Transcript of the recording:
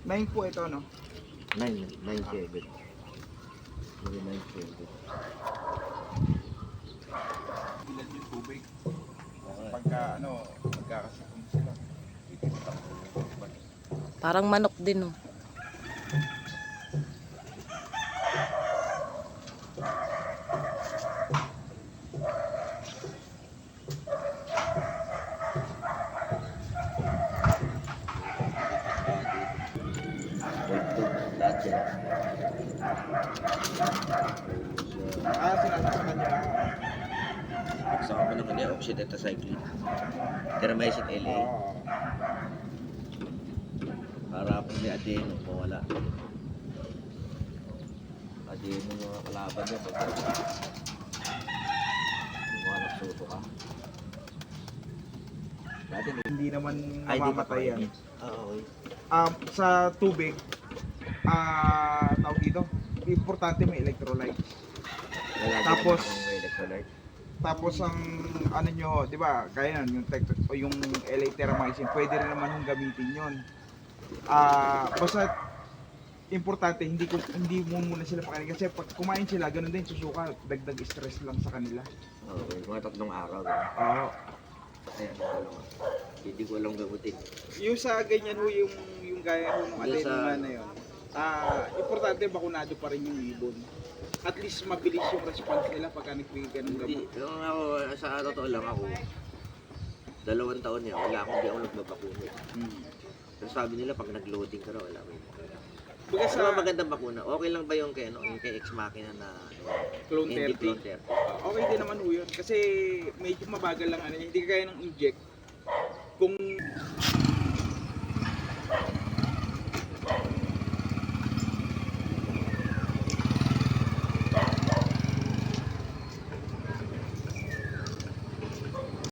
9 po ito, no? 9.7. 9.7. Ilan yung tubig. Pagka, magkakasakong sila. Parang manok din, oh. Sinasaktan niya. Sa ako naman niya, oxytetracycline. Terramycin LA. Para po may adeno, mawala. Adeno yung mga kalaban niya. Pag mga nagsuto ka. Dati Hindi naman ay, di ba mamamatay yan. okay. Sa tubig, tawag dito, importante may electrolytes. Tapos, May electrolyte. Tapos ang ano nyo, di ba, kaya yan, yung LA Terramycin, pwede rin naman yung gamitin yun. Basta importante, hindi mo muna sila pakain kasi pag kumain sila, ganun din susuka, dagdag stress lang sa kanila. Okay, mga 3 araw. Ganun. Oo. Ayan, dalawa. Hindi ko alam gamutin. Yung sa ganyan ho, yung gaya ho ng Yung sa- adenoma na yun, importante bakunado pa rin yung ibon. At least mabilis yung response nila pagka nagbigay ka ng Hindi, gamot. yung ako, sa totoo lang ako, 2 taon niya, hindi ako nagbabakuna. Pero sabi nila, pag nag-loading ka raw, wala ko. Baga Ano sa ba magandang bakuna? Okay lang ba yung kay, yung kay Ex Machina na clone hindi therapy, clone therapy? okay din naman ho yun. Kasi medyo mabagal lang ano, hindi kaya ng inject. Kung